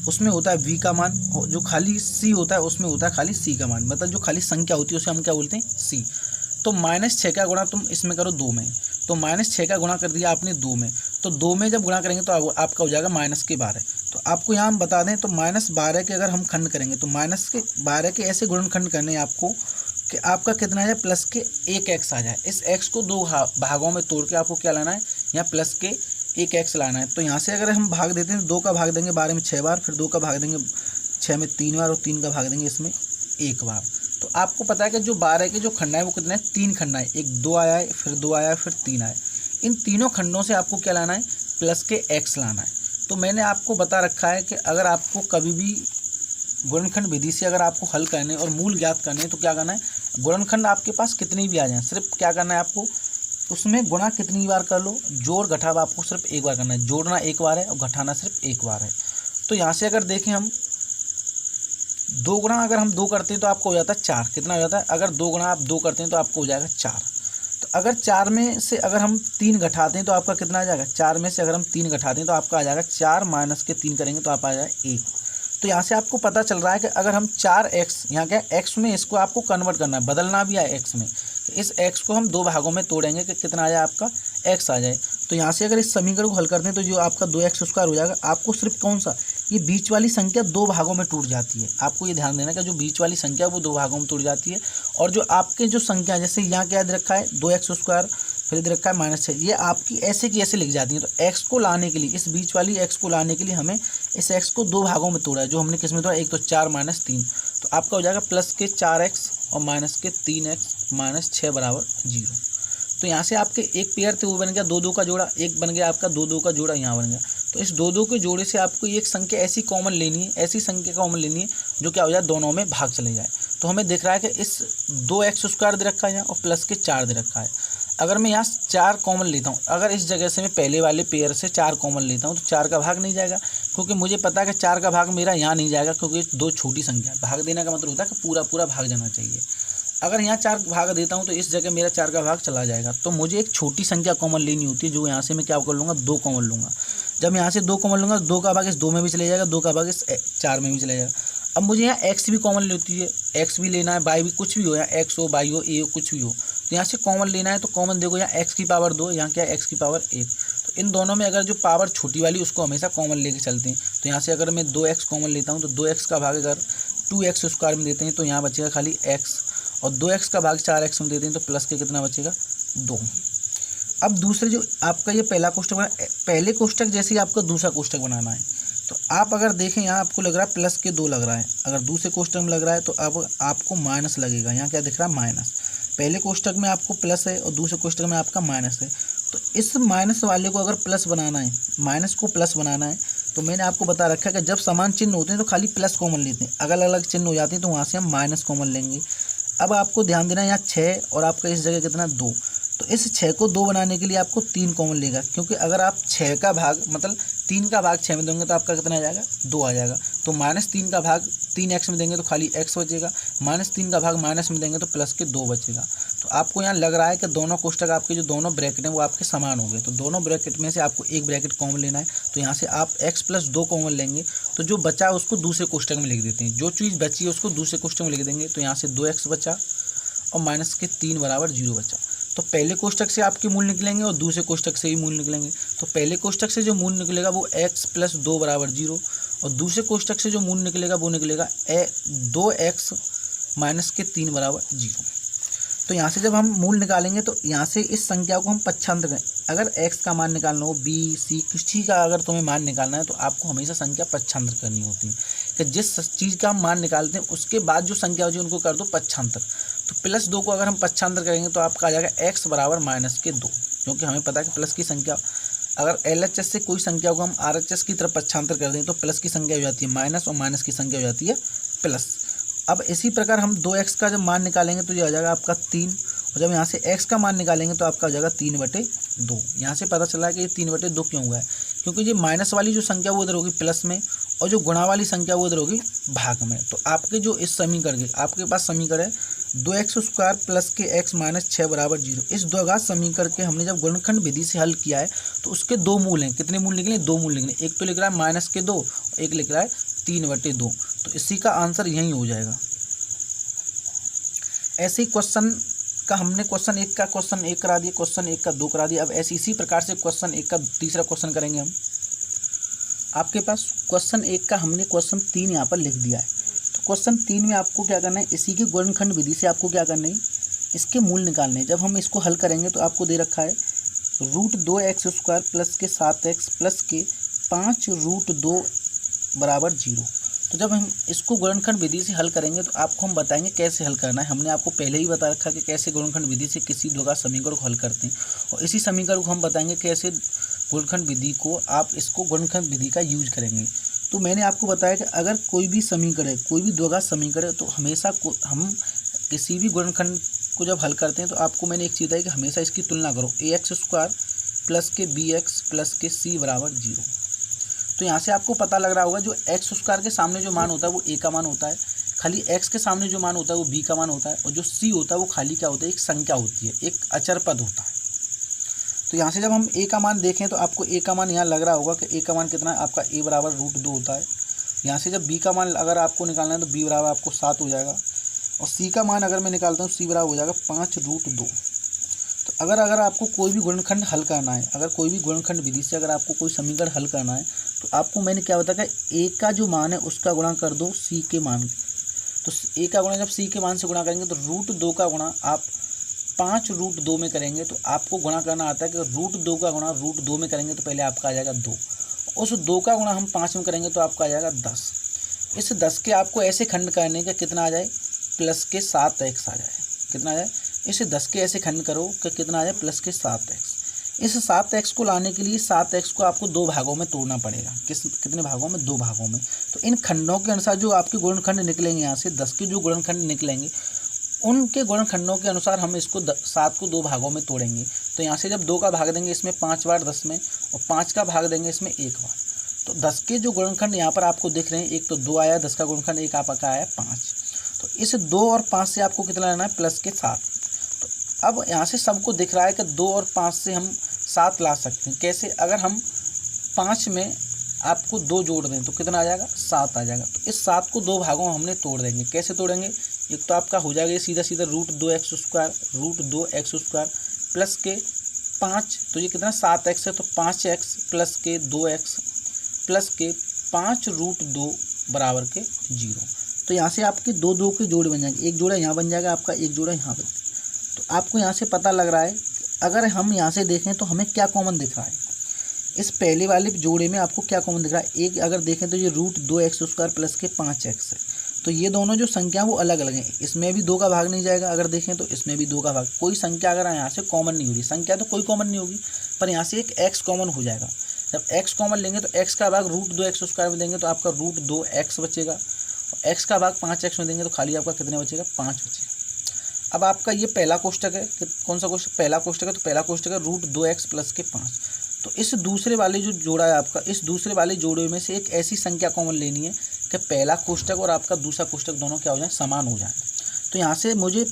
उसमें होता है v का मान, और जो खाली c होता है उसमें होता है खाली c का मान। मतलब जो खाली संख्या होती है उसे हम क्या बोलते हैं, c। तो -6 का गुणा तुम इसमें करो 2 में, तो -6 का गुणा कर दिया आपने 2 में, तो 2 में जब गुणा करेंगे तो आपका हो जाएगा -12। तो आपको यहाँ हम बता दें तो -12 के अगर हम खंड करेंगे तो -12 के ऐसे गुणनखंड करने हैं आपको कि आपका कितना आ जाए प्लस के 1x आ जाए। इस x को 2 भागों में तोड़ के आपको क्या लाना है, यहाँ प्लस के 1x लाना है। तो यहाँ से अगर हम भाग देते हैं तो 2 का भाग देंगे 12 में 6 बार, फिर 2 का भाग देंगे 6 में 3 बार और 3 का भाग देंगे इसमें 1 बार। तो आपको पता है कि जो 12 के जो खंड है वो कितने हैं, 3 खंड है, एक 2 आया है, फिर 2 आया है, फिर 3 आया है। इन तीनों खंडों से आपको क्या लाना है, प्लस के x लाना है। तो मैंने आपको बता रखा है कि अगर आपको कभी भी गुणनखंड विधि से अगर आपको हल करने और मूल ज्ञात करने हैं तो क्या करना है, गुणनखंड आपके पास कितनी भी आ जाए, सिर्फ क्या करना है आपको उसमें गुणा कितनी बार कर लो, जोड़ घटाव आपको सिर्फ एक बार करना है। जोड़ना एक बार है और घटाना सिर्फ एक बार है। तो यहाँ से अगर देखें हम 2 गुणा अगर हम 2 करते हैं तो आपको हो जाता है 4। कितना हो जाता है, अगर 2 गुणा आप 2 करते हैं तो आपको हो जाएगा 4। तो अगर 4 में से अगर हम 3 घटाते हैं तो आपका कितना आ जाएगा, 4 में से अगर हम 3 घटाते हैं तो आपका आ जाएगा 4 माइनस के 3 करेंगे तो आप आ जाएगा 1। तो यहाँ से आपको पता चल रहा है कि अगर हम 4x, यहाँ क्या x में इसको आपको कन्वर्ट करना है, बदलना भी है x में, तो इस x को हम 2 भागों में तोड़ेंगे कि कितना आ जाए आपका x आ जाए। तो यहाँ से अगर इस समीकरण को हल करते हैं तो जो आपका 2x² हो जाएगा। आपको सिर्फ कौन सा, ये बीच वाली संख्या 2 भागों में टूट जाती है। आपको ये ध्यान देना कि जो बीच वाली संख्या वो 2 भागों में टूट जाती है, और जो आपके जो संख्या जैसे यहाँ क्या दे रखा है 2x², फिर दे रखा है -6, ये आपकी ऐसे की ऐसे लिख जाती है। तो x को लाने के लिए, इस बीच वाली x को लाने के लिए हमें इस x को 2 भागों में तोड़ा है, जो हमने किस में तोड़ा, एक तो 4 माइनस 3। तो आपका हो जाएगा प्लस के 4x और माइनस के 3x माइनस 6 बराबर 0। तो यहाँ से आपके एक पेयर थे वो बन गया 2 2 का जोड़ा, एक बन गया आपका 2 2 का जोड़ा यहाँ बन गया। तो इस 2 2 के जोड़े से आपको एक संख्या ऐसी कॉमन लेनी है, ऐसी संख्या कॉमन लेनी है जो क्या हो जाए, दोनों में भाग चले जाए। तो हमें दिख रहा है कि इस 2x² दे रखा है यहाँ और प्लस के 4 दे रखा है। अगर मैं यहाँ 4 कॉमन लेता हूँ, अगर इस जगह से मैं पहले वाले पेयर से 4 कॉमन लेता हूँ तो 4 का भाग नहीं जाएगा, क्योंकि मुझे पता है कि 4 का भाग मेरा यहाँ नहीं जाएगा, क्योंकि 2 छोटी संख्या है। भाग देने का मतलब होता है कि पूरा पूरा भाग जाना चाहिए। अगर यहाँ 4 भाग देता हूँ तो इस जगह मेरा 4 का भाग चला जाएगा। तो मुझे एक छोटी संख्या कॉमन लेनी होती है, जो यहाँ से मैं क्या कर लूँगा, 2 कॉमन लूँगा। जब यहाँ से 2 कॉमन लूँगा, 2 का भाग इस 2 में भी चले जाएगा, 2 का भाग इस 4 में भी चले जाएगा। अब मुझे यहाँ x भी कॉमन लेती है, x भी लेना है, y भी, कुछ भी हो, यहाँ x हो, y हो, a हो, कुछ भी हो। तो यहाँ से कॉमन लेना है तो कॉमन देखो, यहाँ x की पावर 2, यहाँ क्या है x की पावर 1। तो इन दोनों में अगर जो पावर छोटी वाली उसको हमेशा कॉमन लेके चलते हैं। तो यहाँ से अगर मैं 2x कॉमन लेता हूँ तो 2x का भाग अगर 2x² में देते हैं तो यहाँ बचेगा खाली x, और 2x का भाग 4x में देते हैं तो प्लस के कितना बचेगा, 2। अब दूसरे जो आपका ये पहला कोष्ठक बना, पहले कोष्ठक जैसे ही आपको दूसरा कोष्ठक बनाना है। तो आप अगर देखें यहाँ आपको लग रहा है प्लस के 2 लग रहा है, अगर दूसरे कोष्ठक में लग रहा है तो अब आपको माइनस लगेगा। यहाँ क्या दिख रहा है, माइनस। पहले कोष्ठक में आपको प्लस है और दूसरे कोष्ठक में आपका माइनस है। तो इस माइनस वाले को अगर प्लस बनाना है, माइनस को प्लस बनाना है, तो मैंने आपको बता रखा है कि जब समान चिन्ह होते हैं तो खाली प्लस कॉमन लेते हैं, अलग अलग चिन्ह हो जाते हैं तो वहाँ से हम माइनस कॉमन लेंगे। अब आपको ध्यान देना है यहाँ 6 और आपका इस जगह कितना 2, तो इस 6 को 2 बनाने के लिए आपको 3 कॉमन लेगा, क्योंकि अगर आप 6 का भाग मतलब 3 का भाग 6 में देंगे तो आपका कितना आ जाएगा, 2 आ जाएगा। तो -3 का भाग 3x में देंगे तो खाली x बचेगा, -3 का भाग माइनस में देंगे तो प्लस के 2 बचेगा। तो आपको यहाँ लग रहा है कि दोनों कोष्ठक आपके जो दोनों ब्रैकेट हैं वो आपके समान हो गए। तो दोनों ब्रैकेट में से आपको एक ब्रैकेट कॉमन लेना है, तो यहाँ से आप x + 2 कॉमन लेंगे, तो जो बचा उसको दूसरे कोष्ठक में लिख देते हैं। जो चीज़ बची है उसको दूसरे कोष्ठक में लिख देंगे। तो यहाँ से 2x बचा और माइनस के 3 बराबर 0 बचा। तो पहले कोष्ठक से आपके मूल निकलेंगे और दूसरे कोष्ठक से भी मूल निकलेंगे। तो पहले कोष्ठक से जो मूल निकलेगा वो x + 2 बराबर 0, और दूसरे कोष्ठक से जो मूल निकलेगा वो निकलेगा 2x माइनस के 3 बराबर 0। तो यहाँ से जब हम मूल निकालेंगे तो यहाँ से इस संख्या को हम पक्षांतर करें। अगर x का मान निकालना हो, b, c किसी का अगर तुम्हें मान निकालना है तो आपको हमेशा संख्या पक्षांतर करनी होती है, कि जिस चीज़ का हम मान निकालते हैं उसके बाद जो संख्या होती है उनको कर दो पक्षांतर। तो +2 को अगर हम पक्षांतर करेंगे तो आपका आ जाएगा x बराबर -2, क्योंकि हमें पता है कि प्लस की संख्या अगर LHS से कोई संख्या को हम RHS की तरफ पक्षांतर कर दें तो प्लस की संख्या हो जाती है माइनस और माइनस की संख्या हो जाती है प्लस। अब इसी प्रकार हम 2x का जब मान निकालेंगे तो ये आ जाएगा आपका 3, और जब यहाँ से x का मान निकालेंगे तो आपका हो जाएगा 3/2। यहाँ से पता चला है कि ये 3/2 क्यों हुआ है, क्योंकि ये माइनस वाली जो संख्या वो इधर होगी प्लस में और जो गुणा वाली संख्या वो इधर होगी भाग में। तो आपके जो इस समीकरण के आपके पास समीकरण है 2x² प्लस के x माइनस 6 बराबर 0। इस द्विघात समीकरण के हमने जब गुणनखंड विधि से हल किया है तो उसके 2 मूल हैं। कितने मूल निकले? 2 मूल निकले। एक तो लिख रहा है -2, एक लिख रहा है 3/2। तो इसी का आंसर यही हो जाएगा। ऐसे ही क्वेश्चन का हमने क्वेश्चन एक करा दिया, क्वेश्चन 1 का 2 करा दिया। अब ऐसे इसी प्रकार से क्वेश्चन 1 का तीसरा क्वेश्चन करेंगे हम। आपके पास क्वेश्चन 1 का हमने क्वेश्चन 3 यहाँ पर लिख दिया है। तो क्वेश्चन 3 में आपको क्या करना है, इसी के गुणनखंड विधि से आपको क्या करना है, इसके मूल निकालने हैं। जब हम इसको हल करेंगे तो आपको दे रखा है √2x² प्लस के 7x प्लस के 5√2 बराबर 0। तो जब हम इसको गुणनखंड विधि से हल करेंगे तो आपको हम बताएंगे कैसे हल करना है। हमने आपको पहले ही बता रखा कि कैसे गुणनखंड विधि से किसी दो का समीकरण को हल करते हैं, और इसी समीकरण को हम बताएंगे कैसे गुणनखंड विधि को आप इसको गुणनखंड विधि का यूज करेंगे। तो मैंने आपको बताया कि अगर कोई भी समीकरण है, कोई भी द्विघात समीकरण है, तो हमेशा हम किसी भी गुणनखंड को जब हल करते हैं तो आपको मैंने एक चीज़ बताई कि हमेशा इसकी तुलना करो ax² प्लस के bx प्लस के c बराबर 0। तो यहाँ से आपको पता लग रहा होगा जो x² के सामने जो मान होता है वो a का मान होता है, खाली x के सामने जो मान होता है वो b का मान होता है, और जो c होता है वो खाली क्या होता है, एक संख्या होती है, एक अचर पद होता है। तो यहाँ से जब हम a का मान देखें तो आपको a का मान यहाँ लग रहा होगा कि a का मान कितना है, आपका a बराबर √2 होता है। यहाँ से जब b का मान अगर आपको निकालना है तो b बराबर आपको 7 हो जाएगा, और c का मान अगर मैं निकालता हूँ c बराबर हो जाएगा 5√2। तो अगर आपको कोई भी गुणनखंड हल करना है, अगर कोई भी गुणनखंड विधि से अगर आपको कोई समीकरण हल करना है तो आपको मैंने क्या बताया कि a का जो मान है उसका गुणा कर दो c के मान। तो a का गुणा जब c के मान से गुणा करेंगे तो √2 का गुणा आप 5√2 में करेंगे तो आपको गुणा करना आता है कि √2 का गुणा √2 में करेंगे तो पहले आपका आ जाएगा 2, उस 2 का गुणा हम 5 में करेंगे तो आपका आ जाएगा 10। इस 10 के आपको ऐसे खंड करने का कितना आ जाए, प्लस के 7x आ जाए। कितना आ जाए, इसे 10 के ऐसे खंड करो कि कितना आ जाए, प्लस के 7x। इस 7x को लाने के लिए 7x को आपको 2 भागों में तोड़ना पड़ेगा। कितने भागों में, 2 भागों में। तो इन खंडों के अनुसार जो आपके गुणनखंड निकलेंगे, यहाँ से 10 के जो गुणनखंड निकलेंगे उनके गुणनखंडों के अनुसार हम इसको 7 को 2 भागों में तोड़ेंगे। तो यहाँ से जब 2 का भाग देंगे इसमें 5 बार 10 में, और 5 का भाग देंगे इसमें 1 बार। तो 10 के जो गुणनखंड यहाँ पर आपको दिख रहे हैं, एक तो 2 आया 10 का गुणनखंड, एक आपका आया 5। तो इस 2 और 5 से आपको कितना लेना है, प्लस के 7। तो अब यहाँ से सबको दिख रहा है कि 2 और 5 से हम 7 ला सकते हैं। कैसे, अगर हम 5 में आपको 2 जोड़ दें तो कितना आ जाएगा, 7 आ जाएगा। तो इस 7 को 2 भागों में हमने तोड़ देंगे। कैसे तोड़ेंगे, एक तो आपका हो जाएगा सीधा सीधा √2x² प्लस के 5, तो ये कितना 7x है, तो 5x प्लस के 2x प्लस के 5√2 बराबर के 0। तो यहाँ से आपके 2 के जोड़े बन जाएंगे, एक जोड़ा यहाँ बन जाएगा आपका, एक जोड़ा यहाँ बन जाएगा। तो आपको यहाँ से पता लग रहा है, अगर हम यहाँ से देखें तो हमें क्या कॉमन दिख रहा है, इस पहले वाले जोड़े में आपको क्या कॉमन दिख रहा है, एक अगर देखें तो ये √2x² प्लस के 5x है। तो ये दोनों जो संख्या वो अलग अलग हैं, इसमें भी 2 का भाग नहीं जाएगा, अगर देखें तो इसमें भी 2 का भाग। कोई संख्या अगर यहाँ से कॉमन नहीं हो रही, संख्या तो कोई कॉमन नहीं होगी, पर यहाँ से एक x कॉमन हो जाएगा। जब x कॉमन लेंगे तो x का भाग √2x² में देंगे तो आपका √2x बचेगा, और x का भाग 5x में देंगे तो खाली आपका कितने बचेगा, 5 बचेगा। अब आपका ये पहला कोष्टक है, कौन सा कोष्टक, पहला कोष्टक है, तो पहला कोष्टक है √2x प्लस के 5। तो इस दूसरे वाले जो जोड़ा है आपका, इस दूसरे वाले जोड़े में से एक ऐसी संख्या कॉमन लेनी है कि पहला कोष्टक और आपका दूसरा कोष्टक दोनों क्या हो जाए, समान हो जाए। तो यहाँ से मुझे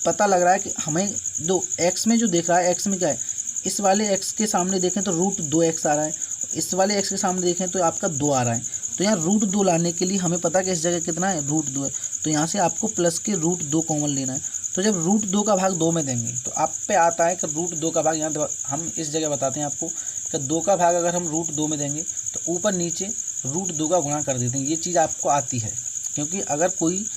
पता लग रहा है कि हमें दो x में जो देख रहा है, x में क्या है, इस वाले x के सामने देखें तो √2x आ रहा है, इस वाले x के सामने देखें तो आपका 2 आ रहा है। तो यहाँ √2 लाने के लिए हमें पता है कि इस जगह कितना है, √2 है। तो यहाँ से आपको प्लस के √2 कॉमन लेना है। तो जब √2 का भाग 2 में देंगे तो आप पे आता है कि √2 का भाग, यहाँ हम इस जगह बताते हैं आपको कि 2 का भाग अगर हम √2 में देंगे तो ऊपर नीचे √2 का गुणा कर देते हैं। ये चीज़ आपको आती है, क्योंकि अगर कोई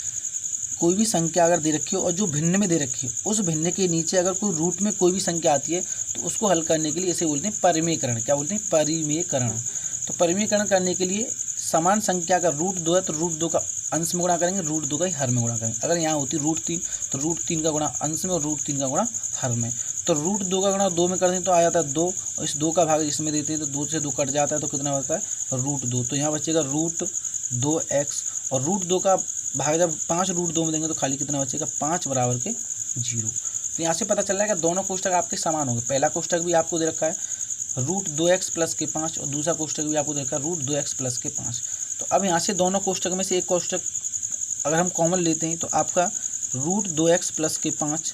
भी संख्या अगर दे रखी हो और जो भिन्न में दे रखी है, उस भिन्न के नीचे अगर कोई रूट में कोई भी संख्या आती है तो उसको हल करने के लिए इसे बोलते हैं परिमेयकरण। क्या बोलते हैं, परिमेयकरण। तो परिमेयकरण करने के लिए समान संख्या का √2 है तो √2 का अंश में गुणा करेंगे, √2 का ही हर में गुणा करेंगे। अगर यहाँ होती √3 तो √3 का गुणा अंश में और √3 का गुणा हर में। तो √2 का गुणा 2 में कर दें तो आ जाता है 2, और इस 2 का भाग इसमें देते हैं तो 2 से 2 कट जाता है तो कितना होता है, √2। तो यहाँ बचेगा √2x, और √2 का भाग जब 5√2 में देंगे तो खाली कितना बचेगा, 5 बराबर के 0। तो यहाँ से पता चल रहा है कि दोनों कोष्टक आपके समान होंगे। पहला कोष्टक भी आपको दे रखा है √2x प्लस के 5, और दूसरा कोष्टक भी आपको दे रखा है √2x प्लस के 5। तो अब यहाँ से दोनों कोष्टक में से एक कोष्टक अगर हम कॉमन लेते हैं तो आपका √2x प्लस के 5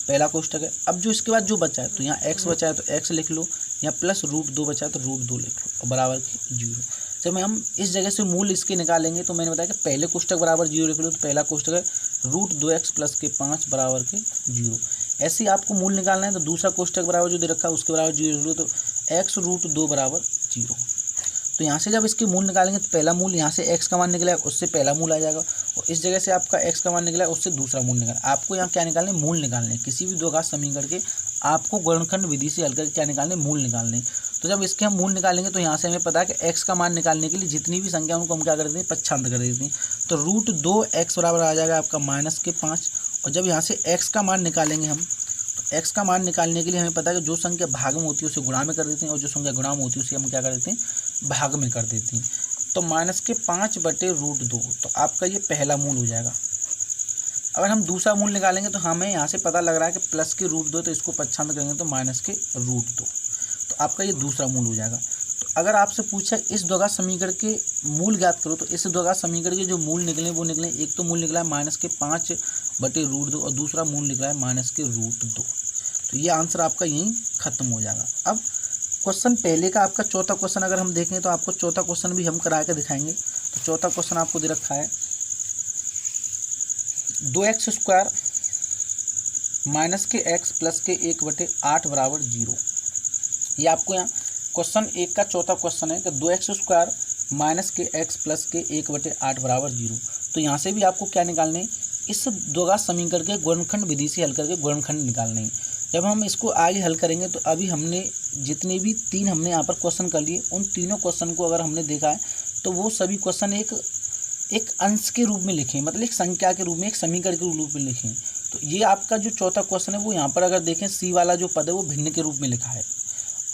पहला कोष्टक है। अब जो इसके बाद जो बचा है, तो यहाँ x बचा है तो x लिख लो, यहाँ प्लस √2 बचा है तो √2 लिख लो, और बराबर के 0। जब हम इस जगह से मूल इसके निकालेंगे तो मैंने बताया कि पहले कोष्टक बराबर 0 लिख लो, तो पहला कोष्टक है √2x प्लस के 5 बराबर के 0। ऐसे ही आपको मूल निकालना है तो दूसरा कोष्टक बराबर जो दे रखा है उसके बराबर 0 तो x√2 बराबर 0। तो यहाँ से जब इसके मूल निकालेंगे तो पहला मूल यहाँ से x का मान निकलेगा, उससे पहला मूल आ जाएगा, और इस जगह से आपका x का मान निकलेगा, उससे दूसरा मूल निकलेगा। आपको यहाँ क्या निकालने, मूल निकालने। किसी भी द्विघात समीकरण के आपको गुणनखंड विधि से हल करके क्या निकालने, मूल निकालने। तो जब इसके हम मूल निकालेंगे तो यहाँ से हमें पता है कि x का मान निकालने के लिए जितनी भी संख्या उनको हम क्या कर देते हैं, पक्षांतर कर देते हैं। तो √2x बराबर आ जाएगा आपका -5। और जब यहाँ से x का मान निकालेंगे हम, तो x का मान निकालने के लिए हमें पता है कि जो संख्या भाग में होती है उसे गुणा में कर देते हैं, और जो संख्या गुणा में होती है उसे हम क्या कर देते हैं, भाग में कर देते हैं। तो -5/√2, तो आपका ये पहला मूल हो जाएगा। अगर हम दूसरा मूल निकालेंगे तो हमें यहाँ से पता लग रहा है कि +√2, तो इसको पक्षांतर करेंगे तो -√2, तो आपका ये दूसरा मूल हो जाएगा। तो अगर आपसे पूछा इस द्विघात समीकरण के मूल ज्ञात करो, तो इस द्विघात समीकरण के जो मूल निकले वो निकले, एक तो मूल निकला है -5/√2 और दूसरा मूल निकला है -√2। तो ये आंसर आपका यहीं खत्म हो जाएगा। अब क्वेश्चन पहले का आपका चौथा क्वेश्चन अगर हम देखें तो आपको चौथा क्वेश्चन भी हम करा के दिखाएंगे। तो चौथा क्वेश्चन आपको दे रखा है 2x² -x + 1/8 बराबर 0। ये आपको यहाँ क्वेश्चन 1 का चौथा क्वेश्चन है कि 2x² - x + 1/8 बराबर 0। तो यहाँ से भी आपको क्या निकालने हैं, इस द्विघात समीकरण के गुणनखंड विधि से हल करके गुणनखंड निकालने हैं। जब हम इसको आगे हल करेंगे तो अभी हमने जितने भी 3 हमने यहाँ पर क्वेश्चन कर लिए, उन तीनों क्वेश्चन को अगर हमने देखा है तो वो सभी क्वेश्चन एक अंश के रूप में लिखें, मतलब एक संख्या के रूप में, एक समीकरण के रूप में लिखें। तो ये आपका जो चौथा क्वेश्चन है वो यहाँ पर अगर देखें सी वाला जो पद है वो भिन्न के रूप में लिखा है,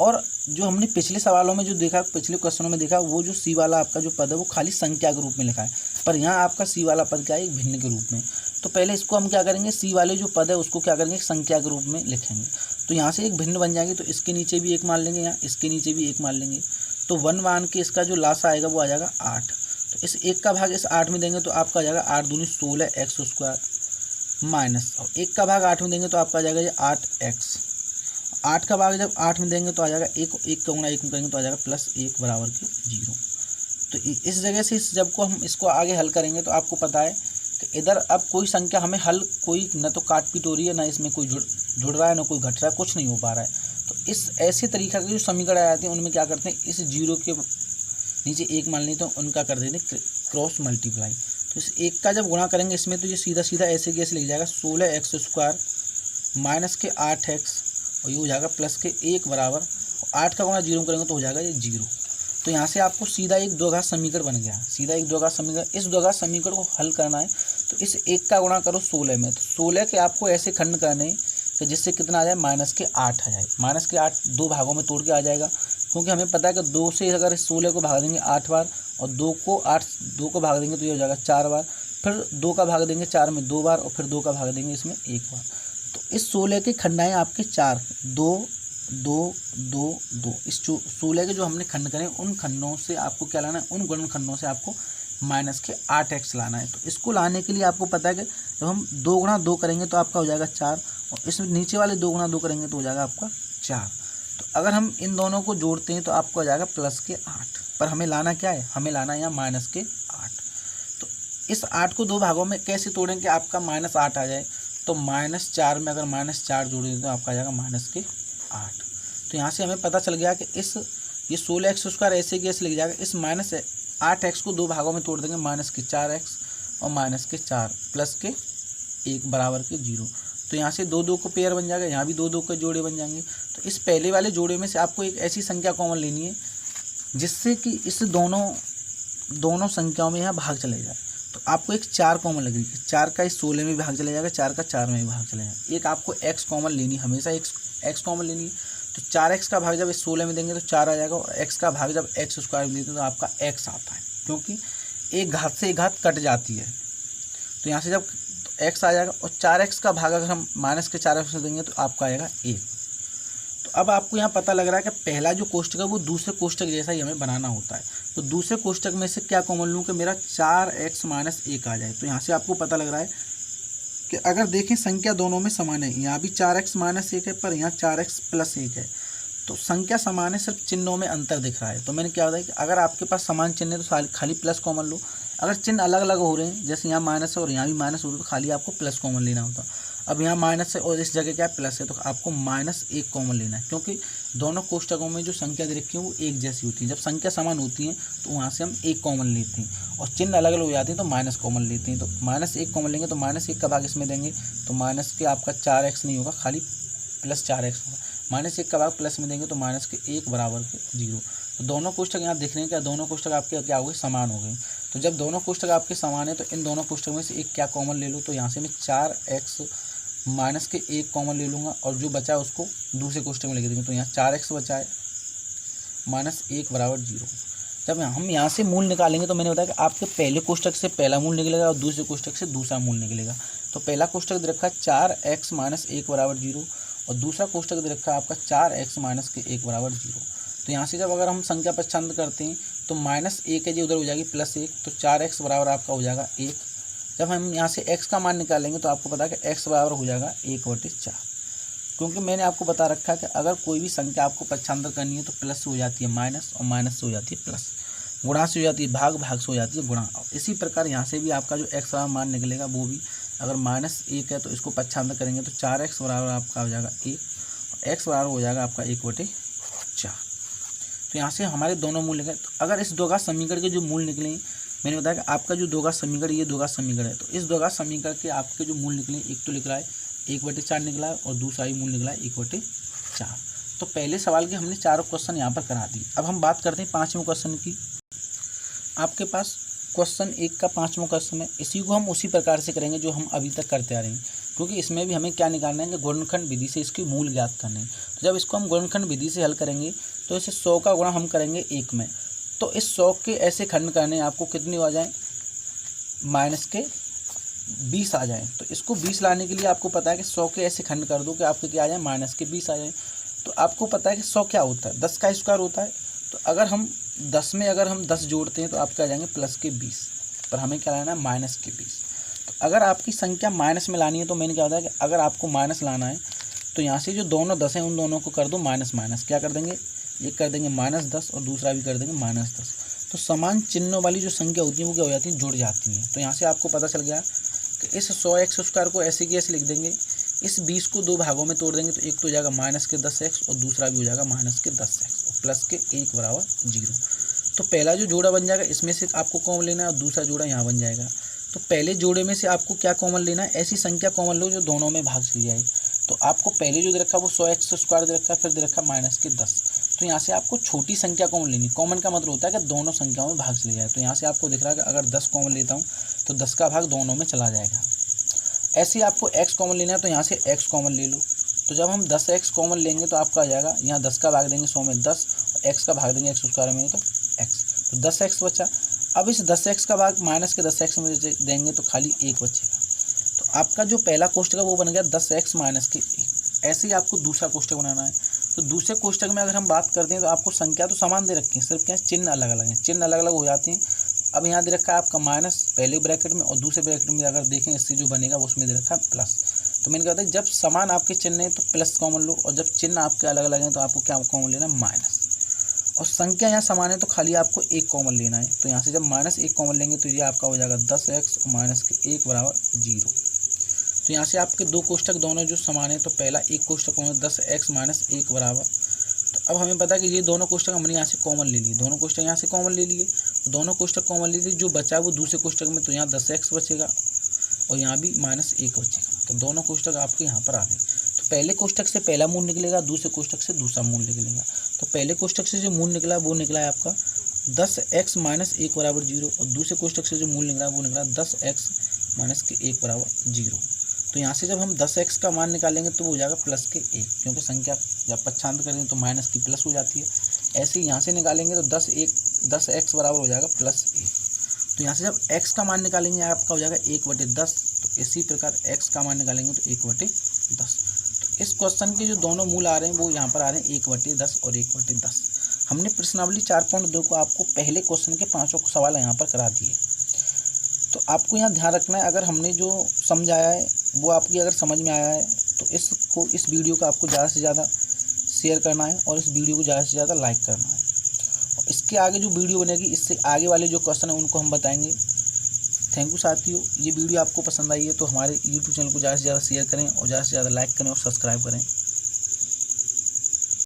और जो हमने पिछले सवालों में जो देखा, पिछले क्वेश्चनों में देखा, वो जो सी वाला आपका जो पद है वो खाली संख्या के रूप में लिखा है, पर यहाँ आपका सी वाला पद क्या है, एक भिन्न के रूप में। तो पहले इसको हम क्या करेंगे, सी वाले जो पद है उसको क्या करेंगे, एक संख्या के रूप में लिखेंगे। तो यहाँ से एक भिन्न बन जाएंगे, तो इसके नीचे भी एक मान लेंगे, यहाँ इसके नीचे भी एक मान लेंगे। तो 1 मान के इसका जो लासा आएगा वो आ जाएगा 8। तो इस 1 का भाग इस 8 में देंगे तो आपका आ जाएगा 8 दूनी 16 x² माइनस, और 1 का भाग 8 में देंगे तो आपका आ जाएगा ये 8x। 8 का भाग जब 8 में देंगे तो आ जाएगा 1 का गुणा 1 में करेंगे तो आ जाएगा +1 बराबर के 0। तो इस जगह से जब को हम इसको आगे हल करेंगे तो आपको पता है कि इधर अब कोई संख्या हमें हल कोई न तो काट पीट हो रही है, ना इसमें कोई जुड़ रहा है, ना कोई घट रहा है, कुछ नहीं हो पा रहा है। तो इस ऐसे तरीक़ा के जो समीकरण आ जाते हैं उनमें क्या करते हैं, इस 0 के नीचे 1 मान लेते हैं तो उनका कर देते हैं क्रॉस मल्टीप्लाई। तो इस 1 का जब गुणा करेंगे इसमें तो ये सीधा सीधा ऐसे कैसे लिख जाएगा 16x² माइनस के 8x, और ये हो जाएगा +1 बराबर 8 का गुणा 0 में करेंगे तो हो जाएगा ये 0। तो यहाँ से आपको सीधा एक द्विघात समीकरण बन गया, सीधा एक द्विघात समीकरण। इस द्विघात समीकरण को हल करना है तो इस 1 का गुणा करो 16 में, तो 16 के आपको ऐसे खंड करने हैं कि जिससे कितना आ जाए, -8 आ जाए। -8 2 भागों में तोड़ के आ जाएगा, क्योंकि हमें पता है कि 2 से अगर 16 को भाग देंगे 8 बार, और 2 को भाग देंगे तो ये हो जाएगा 4 बार, फिर 2 का भाग देंगे 4 में 2 बार, और फिर 2 का भाग देंगे इसमें 1 बार। तो इस 16 के खंड आए आपके 4, 2 2 2 2। इस 16 के जो हमने खंड करें उन खंडों से आपको क्या लाना है, उन गुणन खंडों से आपको -8x लाना है। तो इसको लाने के लिए आपको पता है कि जब हम 2 गुणा 2 करेंगे तो आपका हो जाएगा 4, और इसमें नीचे वाले 2 गुणा 2 करेंगे तो हो जाएगा आपका 4। तो अगर हम इन दोनों को जोड़ते हैं तो आपको हो जाएगा +8, पर हमें लाना क्या है, हमें लाना है यहाँ -8। तो इस 8 को 2 भागों में कैसे तोड़ें कि आपका -8 आ जाए, तो -4 में अगर -4 जोड़ेंगे तो आपका आ जाएगा -8। तो यहाँ से हमें पता चल गया कि ये 16x² ऐसे कैसे लिख जाएगा, इस -8x को 2 भागों में तोड़ देंगे, -4x और -4 +1 बराबर के 0। तो यहाँ से 2 2 को पेयर बन जाएगा, यहाँ भी 2 2 के जोड़े बन जाएंगे। तो इस पहले वाले जोड़े में से आपको एक ऐसी संख्या कॉमन लेनी है जिससे कि इस दोनों संख्याओं में यहाँ भाग चले जाए। तो आपको एक 4 कॉमन लगेगी, 4 का इस 16 में भाग चला जाएगा, 4 का 4 में भी भाग चला जाएगा। एक आपको x कॉमन लेनी, हमेशा एक x कॉमन लेनी है। तो 4x का भाग जब इस 16 में देंगे तो 4 आ जाएगा, और x का भाग जब x² में देते हैं तो आपका x आता है, क्योंकि एक घात से एक घात कट जाती है। तो यहाँ से जब x आ जाएगा, और 4x का भाग अगर हम -4x में देंगे तो आपका आएगा 1। तो अब आपको यहाँ पता लग रहा है कि पहला जो कोष्टक है वो दूसरे कोष्टक जैसा ही हमें बनाना होता है। तो दूसरे कोष्टक में से क्या कॉमन लूँ कि मेरा 4x - 1 आ जाए। तो यहाँ से आपको पता लग रहा है कि अगर देखें संख्या दोनों में समान है, यहाँ भी 4x - 1 है, पर यहाँ 4x + 1 है। तो संख्या समान है, सिर्फ चिन्हों में अंतर दिख रहा है। तो मैंने क्या बताया कि अगर आपके पास समान चिन्ह है तो खाली प्लस कॉमन लो, अगर चिन्ह अलग अलग हो रहे हैं, जैसे यहाँ माइनस है और यहाँ भी माइनस हो रहा है, तो खाली आपको प्लस कॉमन लेना होता। अब यहाँ माइनस है और इस जगह क्या है प्लस है, तो आपको -1 कॉमन लेना है, क्योंकि दोनों कोष्टकों में जो संख्या दे रखी है वो एक जैसी होती है। जब संख्या समान होती है तो वहाँ से हम 1 कॉमन लेते हैं, और चिन्ह अलग अलग हो जाते हैं तो माइनस कॉमन लेते हैं। तो -1 कॉमन लेंगे तो -1 का भाग इसमें देंगे तो माइनस के आपका 4x नहीं होगा, खाली +4x होगा। -1 का भाग प्लस में देंगे तो माइनस के 1 बराबर के 0। तो दोनों कोष्टक यहाँ दिख रहे हैं क्या, दोनों कोष्टक आपके क्या हो गए, समान हो गए। तो जब दोनों कोष्टक आपके समान है तो इन दोनों कोष्टक में से एक क्या कॉमन ले लो, तो यहाँ से मैं 4x माइनस के 1 कॉमन ले लूँगा, और जो बचा है उसको दूसरे कोष्टक में लिख देंगे। तो यहाँ 4x बचा है, -1 बराबर 0। जब हम यहाँ से मूल निकालेंगे तो मैंने बताया कि आपके पहले कोष्टक से पहला मूल निकलेगा और दूसरे कोष्टक से दूसरा मूल निकलेगा। तो पहला कोष्टक दे रखा है 4x माइनस 1 बराबर 0, और दूसरा कोष्टक दे रखा है आपका 4x माइनस के 1 बराबर 0। तो यहाँ से जब अगर हम संख्या पच्छांत करते हैं तो -1 है जी, उधर हो जाएगी +1, तो 4x बराबर आपका हो जाएगा 1। जब हम यहाँ से x का मान निकालेंगे तो आपको पता है कि x बराबर हो जाएगा 1/4, क्योंकि मैंने आपको बता रखा है कि अगर कोई भी संख्या आपको पक्षांतर करनी है तो प्लस से हो जाती है माइनस, और माइनस से हो जाती है प्लस, गुणा से हो जाती है भाग, भाग से हो जाती है गुणा। इसी प्रकार यहाँ से भी आपका जो x बराबर मान निकलेगा वो भी अगर -1 है तो इसको पक्षांतर करेंगे तो 4x बराबर आपका हो जाएगा 1, और x बराबर हो जाएगा आपका 1/4। तो यहाँ से हमारे दोनों मूल निकले। तो अगर इस द्विघात समीकरण के जो मूल निकले, मैंने बताया कि आपका जो द्विघात समीकरण, ये द्विघात समीकरण है, तो इस द्विघात समीकरण के आपके जो मूल निकले, एक तो लिख रहा है 1/4 निकला है और दूसरा ही मूल निकला है 1/4। तो पहले सवाल के हमने चारों क्वेश्चन यहाँ पर करा दिए। अब हम बात करते हैं 5वें क्वेश्चन की। आपके पास क्वेश्चन 1 का 5वां क्वेश्चन है, इसी को हम उसी प्रकार से करेंगे जो हम अभी तक करते आ रहे हैं, क्योंकि इसमें भी हमें क्या निकालना है कि गुणनखंड विधि से इसके मूल ज्ञात करने हैं। तो जब इसको हम गुणनखंड विधि से हल करेंगे तो इसे 100 का गुणा हम करेंगे 1 में, तो इस 100 के ऐसे खंड करने आपको कितने आ जाएँ, -20 आ जाए। तो इसको 20 लाने के लिए आपको पता है कि 100 के ऐसे खंड कर दो कि आपके क्या आ जाए, -20 आ जाए। तो आपको पता है कि 100 क्या होता है, 10 का स्क्वायर होता है। तो अगर हम 10 में अगर हम 10 जोड़ते हैं तो आपके आ जाएंगे +20, पर हमें क्या लाना है, -20। तो अगर आपकी संख्या माइनस में लानी है तो मैंने क्या होता है कि अगर आपको माइनस लाना है तो यहाँ से जो दोनों 10 हैं उन दोनों को कर दो माइनस, क्या कर देंगे, एक कर देंगे -10 और दूसरा भी कर देंगे -10। तो समान चिन्हों वाली जो संख्या होती है वो क्या हो जाती है, जुड़ जाती हैं। तो यहाँ से आपको पता चल गया कि इस 100x स्क्वायर को ऐसे की ऐसे लिख देंगे, इस 20 को 2 भागों में तोड़ देंगे तो एक तो हो जाएगा -10x और दूसरा भी हो जाएगा -10x, और प्लस के 1 बराबर 0। तो पहला जो जोड़ा बन जाएगा इसमें से आपको कॉमन लेना है और दूसरा जोड़ा यहाँ बन जाएगा। तो पहले जोड़े में से आपको क्या कॉमन लेना है, ऐसी संख्या कॉमन लो जो दोनों में भाग चली जाए। तो आपको पहले जो दे रखा है वो 100x स्क्वायर दे रखा है, फिर दे रखा है -10। तो यहाँ से आपको छोटी संख्या कॉमन लेनी। कॉमन का मतलब होता है कि दोनों संख्याओं में भाग चले जाए। तो यहाँ से आपको दिख रहा है कि अगर 10 कॉमन लेता हूँ तो 10 का भाग दोनों में चला जाएगा। ऐसे ही आपको x कॉमन लेना है तो यहाँ से x कॉमन ले लो। तो जब हम 10x कॉमन लेंगे तो आपका आ जाएगा, यहाँ 10 का भाग देंगे 100 में 10, और x का भाग देंगे x स्क्वायर में तो x, तो 10x बचा। अब इस 10x का भाग माइनस के 10x में देंगे तो खाली 1 बचेगा। तो आपका जो पहला कोष्टक है वो बन गया 10x माइनस के 1। ऐसे ही आपको दूसरा कोष्टक बनाना है। तो दूसरे कोष्टक में अगर हम बात करते हैं तो आपको संख्या तो समान दे रखी है, सिर्फ क्या चिन्ह अलग अलग हैं, चिन्ह अलग अलग हो जाते हैं। अब यहाँ दे रखा है आपका माइनस पहले ब्रैकेट में, और दूसरे ब्रैकेट में अगर देखें इससे जो बनेगा उसमें दे रखा है प्लस। तो मैंने कहा था जब समान आपके चिन्ह हैं तो प्लस कॉमन लो, और जब चिन्ह आपके अलग अलग हैं तो आपको क्या कॉमन लेना है, माइनस। और संख्या यहाँ समान है तो खाली आपको 1 कॉमन लेना है। तो यहाँ से जब -1 कॉमन लेंगे तो ये आपका हो जाएगा 10x माइनस के 1 बराबर 0। तो यहाँ से आपके दो कोष्टक दोनों जो समान है, तो पहला एक कोष्टक होगा 10x माइनस 1 बराबर। तो अब हमें पता है कि ये दोनों कोष्टक हमने यहाँ से कॉमन ले लिए, दोनों कोष्टक यहाँ से कॉमन ले लिए, दोनों कोष्टक कॉमन ले लिए, जो बचा है वो दूसरे कोष्टक में, तो यहाँ 10x बचेगा और यहाँ भी -1 बचेगा। तो दोनों कोष्टक आपके यहाँ पर आ गए। तो पहले कोष्टक से पहला मूल निकलेगा, दूसरे कोष्टक से दूसरा मूल निकलेगा। तो पहले कोष्टक से जो मूल निकला वो निकला है आपका 10x माइनस 1 बराबर 0, और दूसरे कोष्टक से जो मूल निकला वो निकला 10x माइनस के 1 बराबर 0। तो यहाँ से जब हम 10x का मान निकालेंगे तो वो हो जाएगा प्लस के 1, क्योंकि संख्या जब पक्षांत करेंगे तो माइनस की प्लस हो जाती है। ऐसे ही यहाँ से निकालेंगे तो 10x बराबर हो जाएगा प्लस 1। तो यहाँ से जब x का मान निकालेंगे आपका हो जाएगा 1/10। तो इसी प्रकार x का मान निकालेंगे तो 1/10। तो इस क्वेश्चन के जो दोनों मूल आ रहे हैं वो यहाँ पर आ रहे हैं 1/10 और 1/10। हमने प्रश्नावली 4.2 को आपको पहले क्वेश्चन के 5 सवाल यहाँ पर करा दिए। तो आपको यहाँ ध्यान रखना है, अगर हमने जो समझाया है वो आपकी अगर समझ में आया है तो इस वीडियो को आपको ज़्यादा से ज़्यादा शेयर करना है और इस वीडियो को ज़्यादा से ज़्यादा लाइक करना है। और इसके आगे जो वीडियो बनेगी इससे आगे वाले जो क्वेश्चन है उनको हम बताएंगे थैंक यू साथियों, ये वीडियो आपको पसंद आई है तो हमारे यूट्यूब चैनल को ज़्यादा से ज़्यादा शेयर करें और ज़्यादा से ज़्यादा लाइक करें और सब्सक्राइब करें।